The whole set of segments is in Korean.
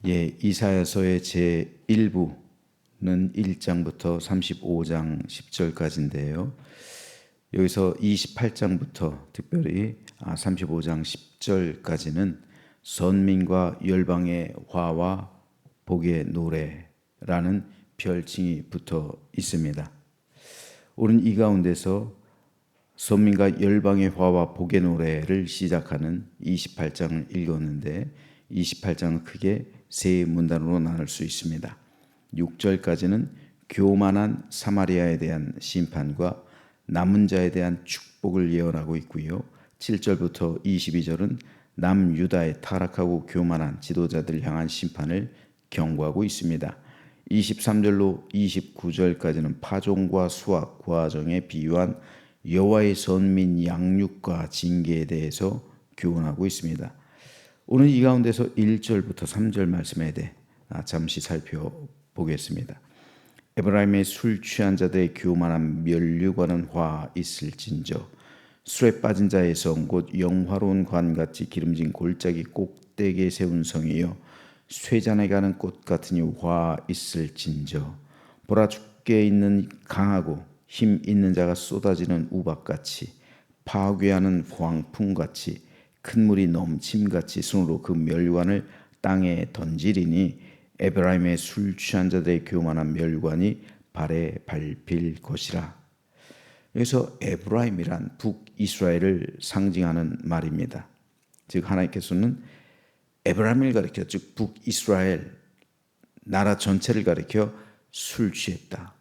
이사야서의 제1부는 1장부터 35장 10절까지인데요. 여기서 28장부터 특별히 35장 10절까지는 선민과 열방의 화와 복의 노래라는 별칭이 붙어 있습니다. 우리는 이 가운데서 선민과 열방의 화와 복의 노래를 시작하는 28장을 읽었는데 28장은 크게 세 문단으로 나눌 수 있습니다. 6절까지는 교만한 사마리아에 대한 심판과 남은 자에 대한 축복을 예언하고 있고요. 7절부터 22절은 남유다의 타락하고 교만한 지도자들 향한 심판을 경고하고 있습니다. 23절로 29절까지는 파종과 수확 과정에 비유한 여호와의 선민 양육과 징계에 대해서 교훈하고 있습니다. 오늘 이 가운데서 1절부터 3절 말씀에 대해 잠시 살펴보겠습니다. 에브라임의 술 취한 자들의 교만한 면류관은 화 있을진저 술에 빠진 자의 성 곧 영화로운 관같이 기름진 골짜기 꼭대기에 세운 성이여 쇠잔에 가는 꽃 같으니 화 있을진저 보라 죽게 있는 강하고 힘 있는 자가 쏟아지는 우박같이 파괴하는 광풍같이 큰 물이 넘침같이 손으로 그 멸관을 땅에 던지리니 에브라임의 술 취한 자들의 교만한 멸관이 발에 밟힐 것이라. 여기서 에브라임이란 북이스라엘을 상징하는 말입니다. 즉 하나님께서는 에브라임을 가리켜 즉 북이스라엘 나라 전체를 가리켜 술 취했다.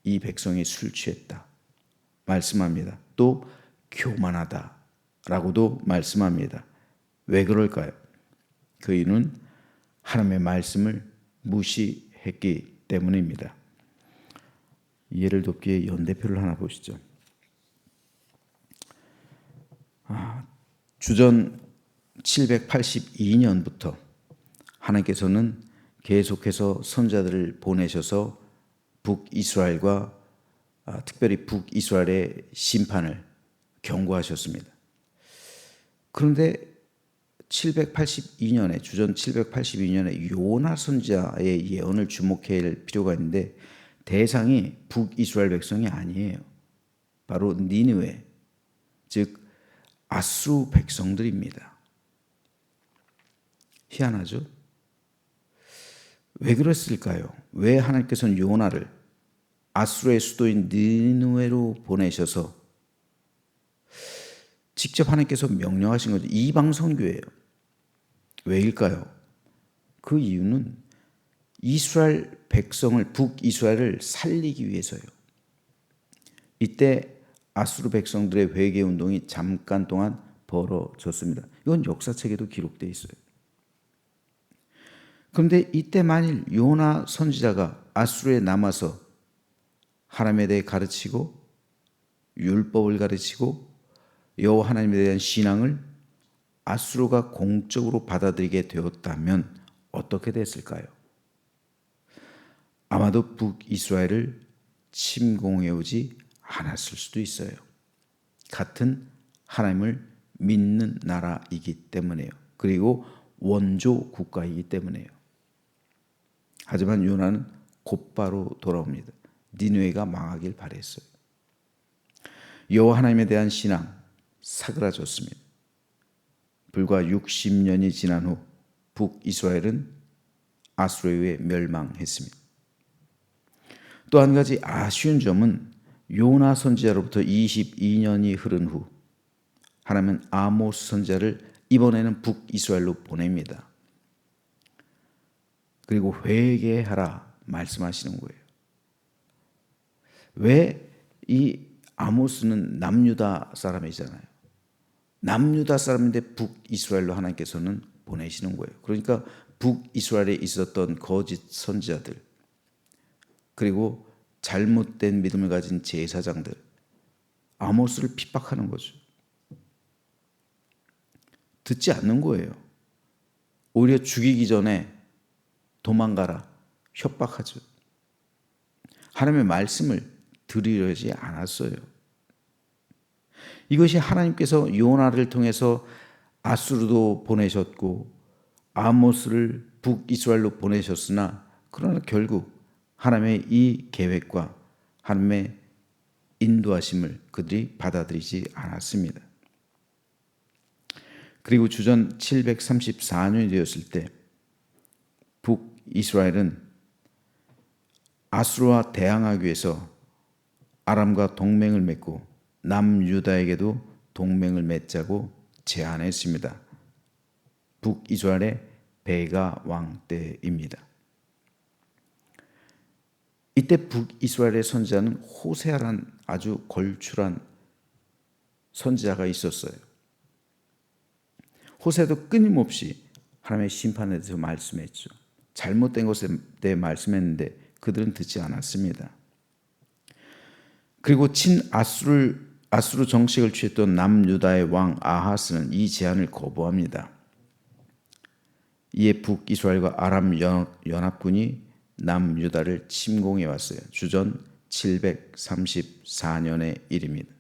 이 백성이 술 취했다 말씀합니다. 또 교만하다 라고도 말씀합니다. 왜 그럴까요? 그 이유는 하나님의 말씀을 무시했기 때문입니다. 이해를 돕기에 연대표를 하나 보시죠. 주전 782년부터 하나님께서는 계속해서 선자들을 보내셔서 북이스라엘과 특별히 북이스라엘의 심판을 경고하셨습니다. 그런데 782년에 주전 782년에 요나 선지자의 예언을 주목해야 할 필요가 있는데 대상이 북이스라엘 백성이 아니에요. 바로 니느웨 즉 아수르 백성들입니다. 희한하죠? 왜 그랬을까요? 왜 하나님께서는 요나를 아수르의 수도인 니느웨로 보내셔서 직접 하나님께서 명령하신 거죠. 이방 선교예요. 왜일까요? 그 이유는 이스라엘 백성을 북이스라엘을 살리기 위해서요. 이때 아수르 백성들의 회개 운동이 잠깐 동안 벌어졌습니다. 이건 역사책에도 기록되어 있어요. 그런데 이때 만일 요나 선지자가 아수르에 남아서 하나님에 대해 가르치고 율법을 가르치고 여호와 하나님에 대한 신앙을 아수르가 공적으로 받아들이게 되었다면 어떻게 됐을까요? 아마도 북이스라엘을 침공해 오지 않았을 수도 있어요. 같은 하나님을 믿는 나라이기 때문에요. 그리고 원조 국가이기 때문에요. 하지만 요나는 곧바로 돌아옵니다. 니느웨가 망하길 바랬어요. 여호와 하나님에 대한 신앙 사그라졌습니다. 불과 60년이 지난 후 북이스라엘은 아수르에 의해 멸망했습니다. 또 한 가지 아쉬운 점은 요나 선지자로부터 22년이 흐른 후 하나님은 아모스 선지자를 이번에는 북이스라엘로 보냅니다. 그리고 회개하라 말씀하시는 거예요. 왜 이 아모스는 남유다 사람이잖아요. 남유다 사람인데 북이스라엘로 하나님께서는 보내시는 거예요. 그러니까 북이스라엘에 있었던 거짓 선지자들 그리고 잘못된 믿음을 가진 제사장들 아모스를 핍박하는 거죠. 듣지 않는 거예요. 오히려 죽이기 전에 도망가라 협박하죠. 하나님의 말씀을 들으려지 않았어요. 이것이 하나님께서 요나를 통해서 아수르도 보내셨고 아모스를 북이스라엘로 보내셨으나 그러나 결국 하나님의 이 계획과 하나님의 인도하심을 그들이 받아들이지 않았습니다. 그리고 주전 734년이 되었을 때 북이스라엘은 아수르와 대항하기 위해서 아람과 동맹을 맺고 남유다에게도 동맹을 맺자고 제안했습니다. 북이스라엘의 베가 왕 때입니다. 이때 북이스라엘의 선지자는 호세아라는 아주 걸출한 선지자가 있었어요. 호세아도 끊임없이 하나님의 심판에 대해서 말씀했죠. 잘못된 것에 대해 말씀했는데 그들은 듣지 않았습니다. 그리고 아수르 정책을 취했던 남유다의 왕 아하스는 이 제안을 거부합니다. 이에 북이스라엘과 아람 연합군이 남유다를 침공해 왔어요. 주전 734년의 일입니다.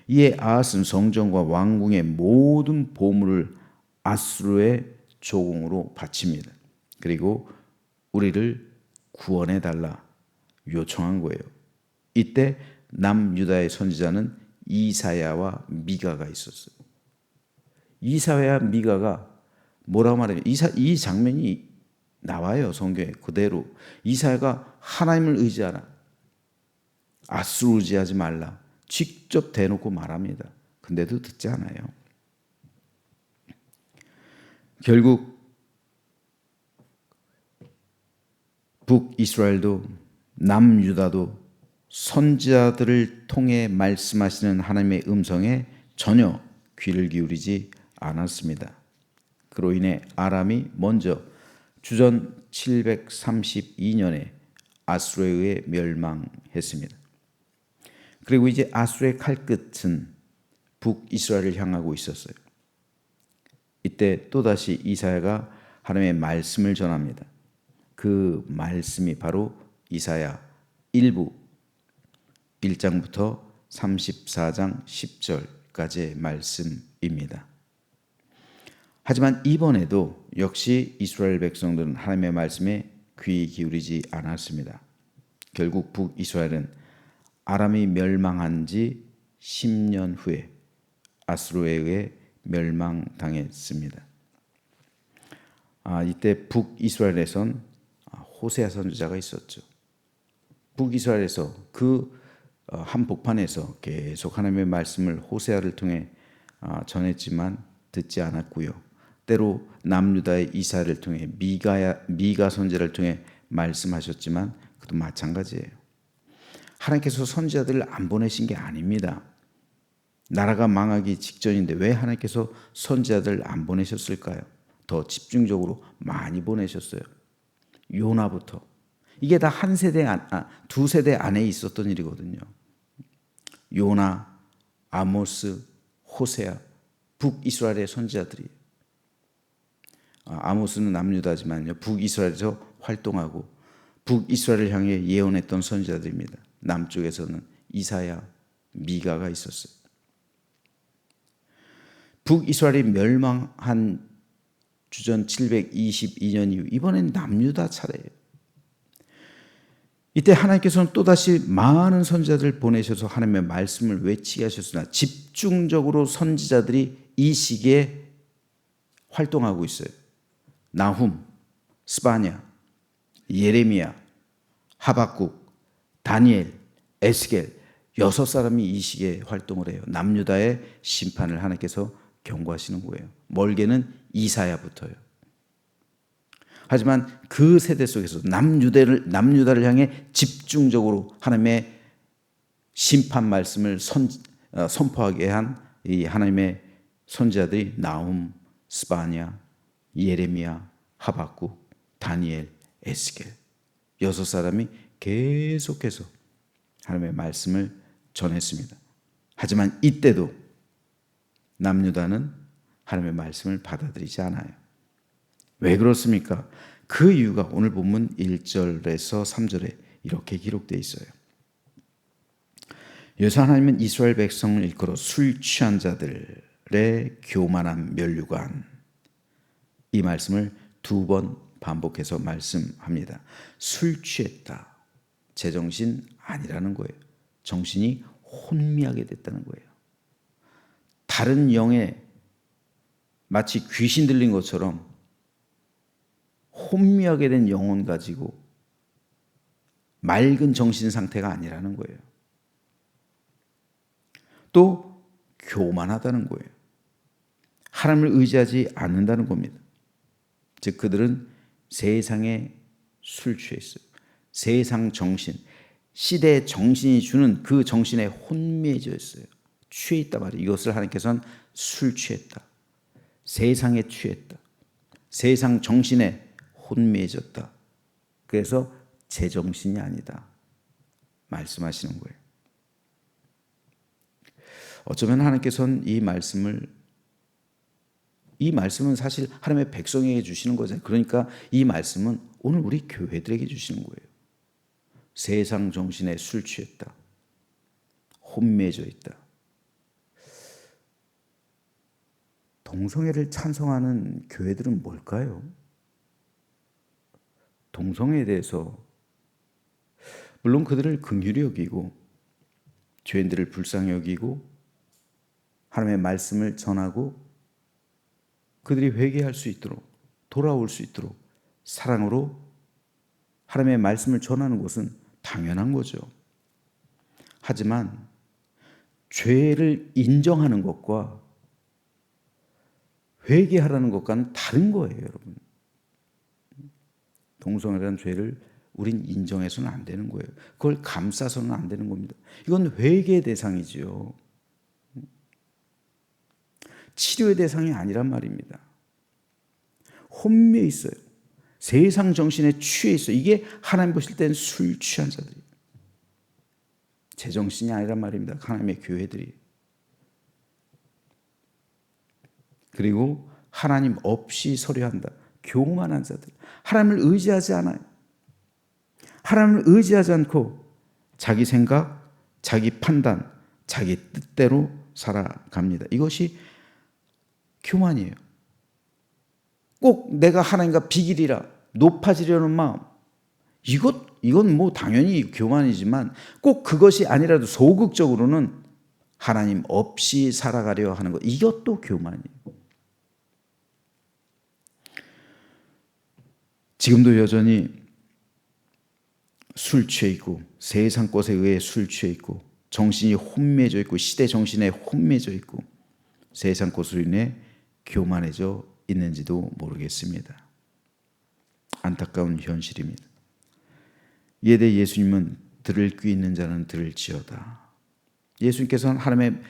이에 아하스는 성전과 왕궁의 모든 보물을 아수르의 조공으로 바칩니다. 그리고 우리를 구원해 달라 요청한 거예요. 이때 남유다의 선지자는 이사야와 미가가 있었어요. 이사야와 미가가 뭐라고 말하면 이 장면이 나와요. 성경에 그대로. 이사야가 하나님을 의지하라. 아수르 의지하지 말라. 직접 대놓고 말합니다. 근데도 듣지 않아요. 결국 북이스라엘도 남유다도 선지자들을 통해 말씀하시는 하나님의 음성에 전혀 귀를 기울이지 않았습니다. 그로 인해 아람이 먼저 주전 732년에 아수르에 의해 멸망했습니다. 그리고 이제 아수르의 칼끝은 북이스라엘을 향하고 있었어요. 이때 또다시 이사야가 하나님의 말씀을 전합니다. 그 말씀이 바로 이사야 1장부터 34장 10절까지의 말씀입니다. 하지만 이번에도 역시 이스라엘 백성들은 하나님의 말씀에 귀 기울이지 않았습니다. 결국 북이스라엘은 아람이 멸망한 지 10년 후에 아수르에 의해 멸망당했습니다. 이때 북이스라엘에선 호세아 선지자가 있었죠. 북이스라엘에서 그 한복판에서 계속 하나님의 말씀을 호세아를 통해 전했지만 듣지 않았고요. 때로 남유다의 이사야를 통해 미가 선지자를 통해 말씀하셨지만 그도 마찬가지예요. 하나님께서 선지자들을 안 보내신 게 아닙니다. 나라가 망하기 직전인데 왜 하나님께서 선지자들을 안 보내셨을까요? 더 집중적으로 많이 보내셨어요. 요나부터. 이게 다 한 세대, 두 세대 안에 있었던 일이거든요. 요나, 아모스, 호세아, 북이스라엘의 선지자들이에요. 아모스는 남유다지만요. 북이스라엘에서 활동하고 북이스라엘을 향해 예언했던 선지자들입니다. 남쪽에서는 이사야, 미가가 있었어요. 북이스라엘이 멸망한 주전 722년 이후 이번엔 남유다 차례예요. 이때 하나님께서는 또다시 많은 선지자들을 보내셔서 하나님의 말씀을 외치게 하셨으나 집중적으로 선지자들이 이 시기에 활동하고 있어요. 나훔, 스바냐, 예레미야, 하박국, 다니엘, 에스겔 6사람이 이 시기에 활동을 해요. 남유다의 심판을 하나님께서 경고하시는 거예요. 멀게는 이사야부터요. 하지만 그 세대 속에서 남유다를 향해 집중적으로 하나님의 심판 말씀을 선포하게 한 이 하나님의 선지자들이 나훔, 스바냐, 예레미야, 하박국, 다니엘, 에스겔 6사람이 계속해서 하나님의 말씀을 전했습니다. 하지만 이때도 남유다는 하나님의 말씀을 받아들이지 않아요. 왜 그렇습니까? 그 이유가 오늘 본문 1절에서 3절에 이렇게 기록되어 있어요. 여호와 하나님은 이스라엘 백성을 일컬어 술 취한 자들의 교만한 면류관, 이 말씀을 2번 반복해서 말씀합니다. 술 취했다. 제정신 아니라는 거예요. 정신이 혼미하게 됐다는 거예요. 다른 영에 마치 귀신 들린 것처럼 혼미하게 된 영혼 가지고 맑은 정신 상태가 아니라는 거예요. 또 교만하다는 거예요. 하나님을 의지하지 않는다는 겁니다. 즉 그들은 세상에 술 취해 있어요. 세상 정신, 시대의 정신이 주는 그 정신에 혼미해져 있어요. 취해 있단 말이에요. 이것을 하나님께서는 술 취했다. 세상에 취했다. 세상 정신에 혼미해졌다. 그래서 제정신이 아니다. 말씀하시는 거예요. 어쩌면 하나님께서는 이 말씀은 사실 하나님의 백성에게 주시는 거잖아요. 그러니까 이 말씀은 오늘 우리 교회들에게 주시는 거예요. 세상 정신에 술 취했다. 혼미해져 있다. 동성애를 찬성하는 교회들은 뭘까요? 동성애에 대해서 물론 그들을 긍휼히 여기고 죄인들을 불쌍히 여기고 하나님의 말씀을 전하고 그들이 회개할 수 있도록 돌아올 수 있도록 사랑으로 하나님의 말씀을 전하는 것은 당연한 거죠. 하지만 죄를 인정하는 것과 회개하라는 것과는 다른 거예요, 여러분. 동성애라는 죄를 우린 인정해서는 안 되는 거예요. 그걸 감싸서는 안 되는 겁니다. 이건 회개의 대상이지요. 치료의 대상이 아니란 말입니다. 혼미해 있어요. 세상 정신에 취해 있어요. 이게 하나님 보실 땐 술 취한 자들이에요. 제정신이 아니란 말입니다. 하나님의 교회들이. 그리고 하나님 없이 서려한다. 교만한 자들. 하나님을 의지하지 않아요. 하나님을 의지하지 않고 자기 생각, 자기 판단, 자기 뜻대로 살아갑니다. 이것이 교만이에요. 꼭 내가 하나님과 비기리라 높아지려는 마음. 이건 뭐 당연히 교만이지만 꼭 그것이 아니라도 소극적으로는 하나님 없이 살아가려 하는 것. 이것도 교만이에요. 지금도 여전히 술 취해 있고 세상 것에 의해 술 취해 있고 정신이 혼미해져 있고 시대 정신에 혼미해져 있고 세상 것으로 인해 교만해져 있는지도 모르겠습니다. 안타까운 현실입니다. 이에 대해 예수님은 들을 귀 있는 자는 들을지어다. 예수님께서는 하나님의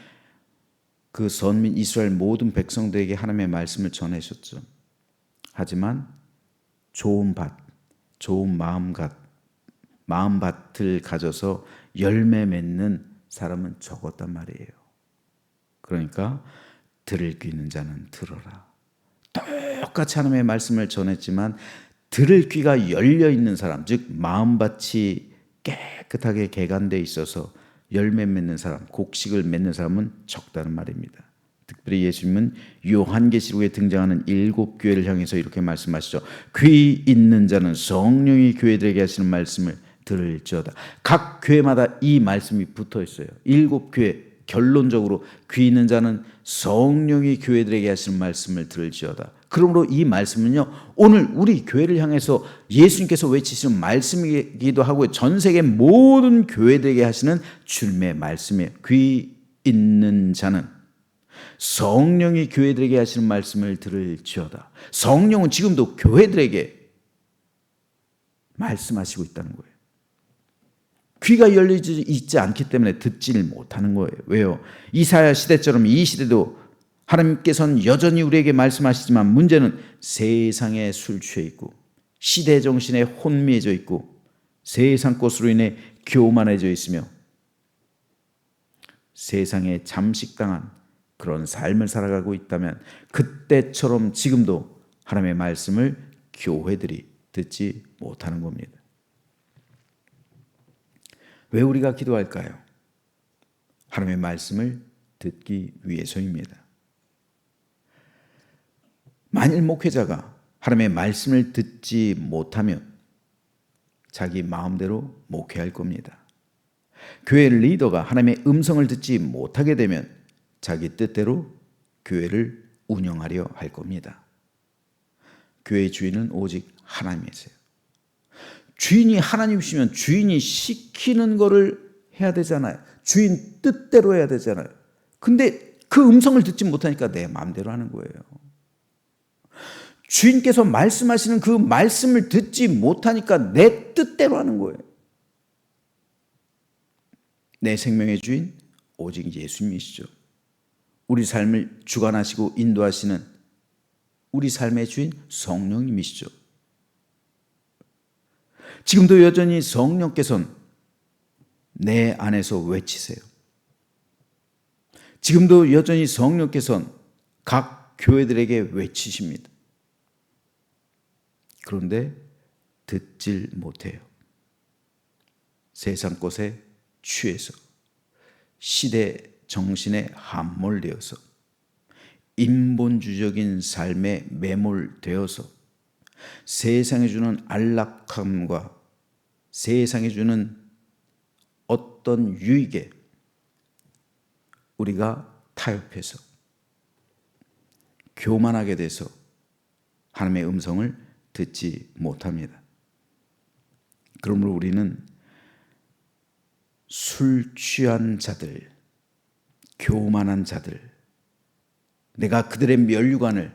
그 선민 이스라엘 모든 백성들에게 하나님의 말씀을 전하셨죠. 하지만 좋은 밭, 좋은 마음밭을 가져서 열매 맺는 사람은 적었단 말이에요. 그러니까 들을 귀 있는 자는 들어라. 똑같이 하나님의 말씀을 전했지만 들을 귀가 열려 있는 사람, 즉 마음밭이 깨끗하게 개간되어 있어서 열매 맺는 사람, 곡식을 맺는 사람은 적다는 말입니다. 특별히 예수님은 요한계시록에 등장하는 7교회를 향해서 이렇게 말씀하시죠. 귀 있는 자는 성령이 교회들에게 하시는 말씀을 들을지어다. 각 교회마다 이 말씀이 붙어 있어요. 7교회 결론적으로 귀 있는 자는 성령이 교회들에게 하시는 말씀을 들을지어다. 그러므로 이 말씀은요, 오늘 우리 교회를 향해서 예수님께서 외치시는 말씀이기도 하고 전 세계 모든 교회들에게 하시는 주님의 말씀이에요. 귀 있는 자는 성령이 교회들에게 하시는 말씀을 들을지어다. 성령은 지금도 교회들에게 말씀하시고 있다는 거예요. 귀가 열리지 있지 않기 때문에 듣지를 못하는 거예요. 왜요? 이사야 시대처럼 이 시대도 하나님께서는 여전히 우리에게 말씀하시지만 문제는 세상에 술 취해 있고 시대 정신에 혼미해져 있고 세상 것으로 인해 교만해져 있으며 세상에 잠식당한 그런 삶을 살아가고 있다면 그때처럼 지금도 하나님의 말씀을 교회들이 듣지 못하는 겁니다. 왜 우리가 기도할까요? 하나님의 말씀을 듣기 위해서입니다. 만일 목회자가 하나님의 말씀을 듣지 못하면 자기 마음대로 목회할 겁니다. 교회 리더가 하나님의 음성을 듣지 못하게 되면 자기 뜻대로 교회를 운영하려 할 겁니다. 교회의 주인은 오직 하나님이세요. 주인이 하나님이시면 주인이 시키는 거를 해야 되잖아요. 주인 뜻대로 해야 되잖아요. 근데 그 음성을 듣지 못하니까 내 마음대로 하는 거예요. 주인께서 말씀하시는 그 말씀을 듣지 못하니까 내 뜻대로 하는 거예요. 내 생명의 주인 오직 예수님이시죠. 우리 삶을 주관하시고 인도하시는 우리 삶의 주인 성령님이시죠. 지금도 여전히 성령께서는 내 안에서 외치세요. 지금도 여전히 성령께서는 각 교회들에게 외치십니다. 그런데 듣질 못해요. 세상 것에 취해서 시대 정신에 함몰되어서 인본주의적인 삶에 매몰되어서 세상이 주는 안락함과 세상이 주는 어떤 유익에 우리가 타협해서 교만하게 돼서 하나님의 음성을 듣지 못합니다. 그러므로 우리는 술 취한 자들, 교만한 자들, 내가 그들의 면류관을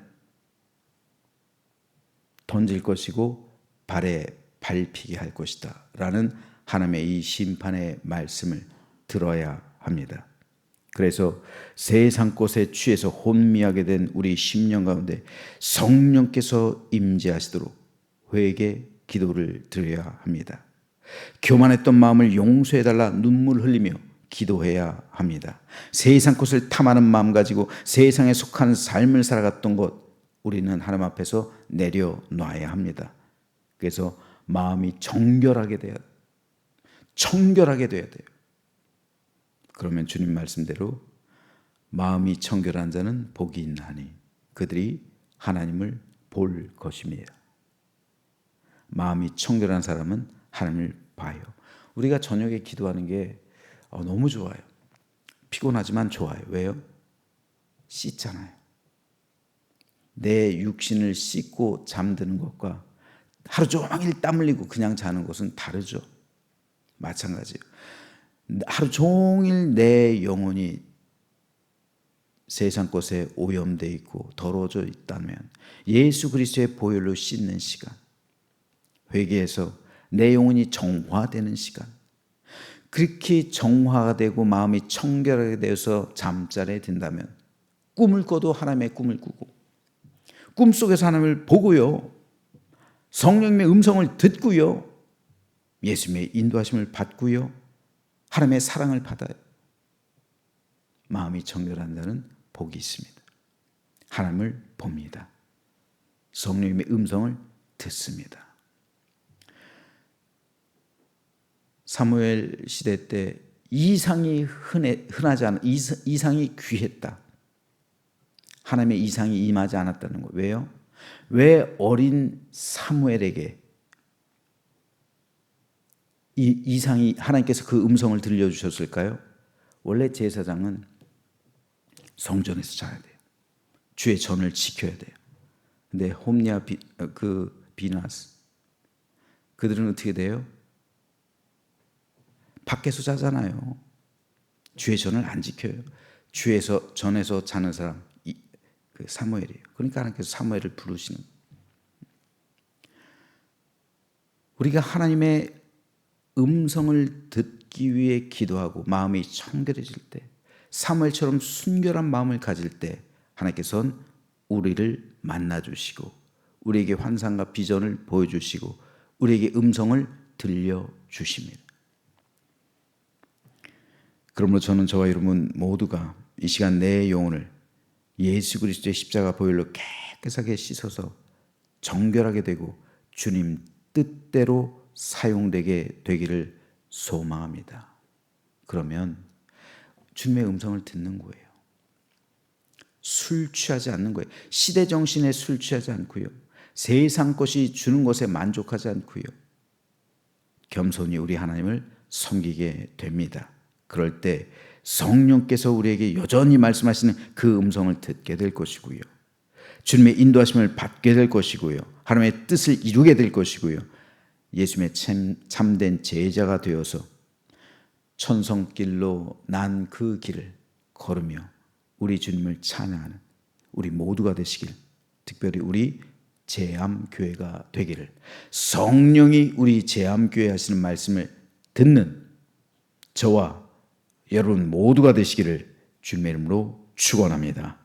던질 것이고 발에 밟히게 할 것이다 라는 하나님의 이 심판의 말씀을 들어야 합니다. 그래서 세상 것에 취해서 혼미하게 된 우리 심령 가운데 성령께서 임재하시도록 회개 기도를 드려야 합니다. 교만했던 마음을 용서해달라 눈물 흘리며 기도해야 합니다. 세상 것을 탐하는 마음 가지고 세상에 속한 삶을 살아갔던 것 우리는 하나님 앞에서 내려놔야 합니다. 그래서 마음이 정결하게 돼야 돼요. 청결하게 돼야 돼요. 그러면 주님 말씀대로 마음이 청결한 자는 복이 있나니 그들이 하나님을 볼 것입니다. 마음이 청결한 사람은 하나님을 봐요. 우리가 저녁에 기도하는 게 너무 좋아요. 피곤하지만 좋아요. 왜요? 씻잖아요. 내 육신을 씻고 잠드는 것과 하루 종일 땀 흘리고 그냥 자는 것은 다르죠. 마찬가지예요. 하루 종일 내 영혼이 세상 것에 오염되어 있고 더러워져 있다면 예수 그리스도의 보혈로 씻는 시간, 회개해서 내 영혼이 정화되는 시간, 그렇게 정화가 되고 마음이 청결하게 되어서 잠자리에 든다면 꿈을 꿔도 하나님의 꿈을 꾸고 꿈속에서 하나님을 보고요, 성령님의 음성을 듣고요, 예수님의 인도하심을 받고요, 하나님의 사랑을 받아요. 마음이 청결한 자는 복이 있습니다. 하나님을 봅니다. 성령님의 음성을 듣습니다. 사무엘 시대 때 이상이 흔하지 않아, 이상이 귀했다. 하나님의 이상이 임하지 않았다는 거. 왜요? 왜 어린 사무엘에게 이 이상이 하나님께서 그 음성을 들려주셨을까요? 원래 제사장은 성전에서 자야 돼요. 주의 전을 지켜야 돼요. 근데 홈리와 비나스 그들은 어떻게 돼요? 밖에서 자잖아요. 주의 전을 안 지켜요. 주의 전에서 자는 사람 그 사무엘이에요. 그러니까 하나님께서 사무엘을 부르시는. 우리가 하나님의 음성을 듣기 위해 기도하고 마음이 청결해질 때, 사무엘처럼 순결한 마음을 가질 때 하나님께서는 우리를 만나주시고 우리에게 환상과 비전을 보여주시고 우리에게 음성을 들려주십니다. 그러므로 저는 저와 여러분 모두가 이 시간 내 영혼을 예수 그리스도의 십자가 보혈로 깨끗하게 씻어서 정결하게 되고 주님 뜻대로 사용되게 되기를 소망합니다. 그러면 주님의 음성을 듣는 거예요. 술 취하지 않는 거예요. 시대 정신에 술 취하지 않고요. 세상 것이 주는 것에 만족하지 않고요. 겸손히 우리 하나님을 섬기게 됩니다. 그럴 때 성령께서 우리에게 여전히 말씀하시는 그 음성을 듣게 될 것이고요. 주님의 인도하심을 받게 될 것이고요. 하나님의 뜻을 이루게 될 것이고요. 예수님의 참된 제자가 되어서 천성길로 난 그 길을 걸으며 우리 주님을 찬양하는 우리 모두가 되시길, 특별히 우리 제암교회가 되기를, 성령이 우리 제암교회 하시는 말씀을 듣는 저와 여러분 모두가 되시기를 주님의 이름으로 축원합니다.